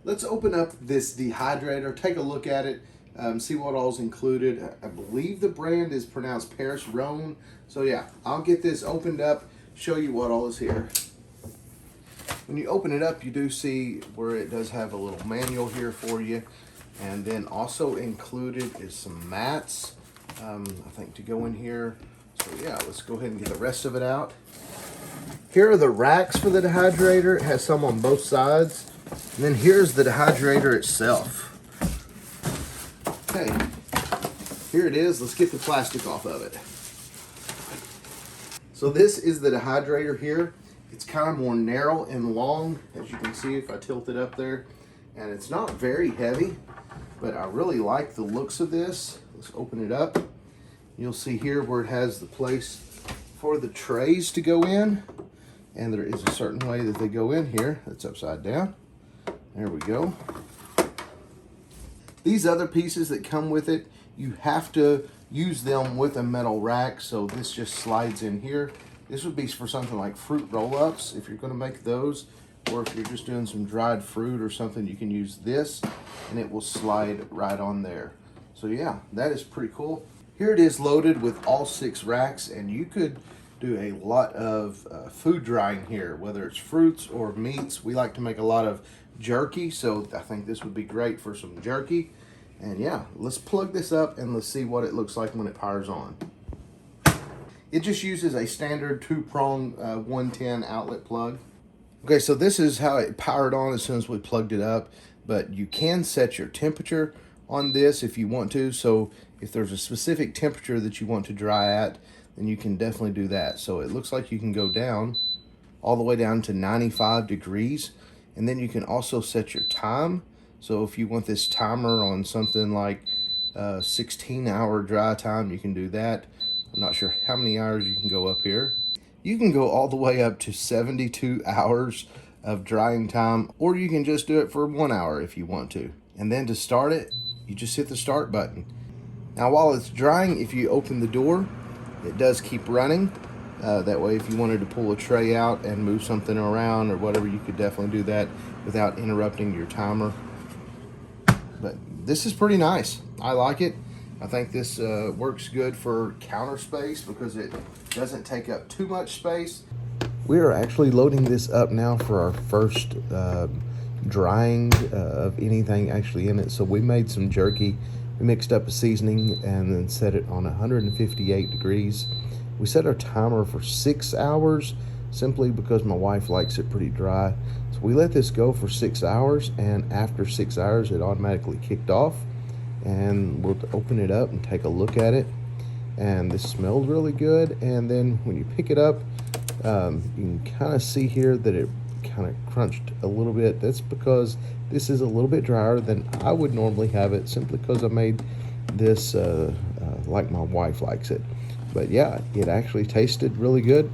Let's open up this dehydrator, take a look at it, see what all's included. I believe the brand is pronounced PARIS RHONE. So yeah, I'll get this opened up, show you what all is here. When you open it up, you do see where it does have a little manual here for you. And then also included is some mats, I think, to go in here. So yeah, let's go ahead and get the rest of it out. Here are the racks for the dehydrator. It has some on both sides. And then here's the dehydrator itself. Okay, here it is. Let's get the plastic off of it. So this is the dehydrator here. It's kind of more narrow and long, as you can see if I tilt it up there. And it's not very heavy, but I really like the looks of this. Let's open it up. You'll see here where it has the place for the trays to go in. And there is a certain way that they go in here. That's upside down. There we go. These other pieces that come with it, you have to use them with a metal rack. So this just slides in here. This would be for something like fruit roll-ups, if you're going to make those. Or if you're just doing some dried fruit or something, you can use this and it will slide right on there. So yeah, that is pretty cool. Here it is loaded with all 6 racks, and you could do a lot of food drying here, whether it's fruits or meats. We like to make a lot of jerky, so I think this would be great for some jerky. And yeah, let's plug this up and let's see what it looks like when it powers on. It just uses a standard 2-prong 110 outlet plug. Okay, so this is how it powered on as soon as we plugged it up, but you can set your temperature on this if you want to. So if there's a specific temperature that you want to dry at, then you can definitely do that. So it looks like you can go down all the way down to 95 degrees, and then you can also set your time. So if you want this timer on something like 16-hour dry time, you can do that. I'm not sure how many hours you can go up here. You can go all the way up to 72 hours of drying time, or you can just do it for 1 hour if you want to. And then to start it, you just hit the start button. Now while it's drying, if you open the door, it does keep running. That way if you wanted to pull a tray out and move something around or whatever, you could definitely do that without interrupting your timer. But this is pretty nice. I like it. I think this works good for counter space because it doesn't take up too much space. We are actually loading this up now for our first drying of anything actually in it. So we made some jerky. We mixed up a seasoning and then set it on 158 degrees. We set our timer for 6 hours simply because my wife likes it pretty dry. So we let this go for 6 hours, and after 6 hours it automatically kicked off. And we'll open it up and take a look at it. And this smelled really good. And then when you pick it up, you can kind of see here that it kind of crunched a little bit. That's because this is a little bit drier than I would normally have it, simply because I made this like my wife likes it. But yeah, it actually tasted really good.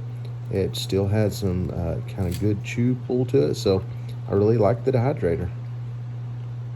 It still had some kind of good chew pull to it, so I really like the dehydrator.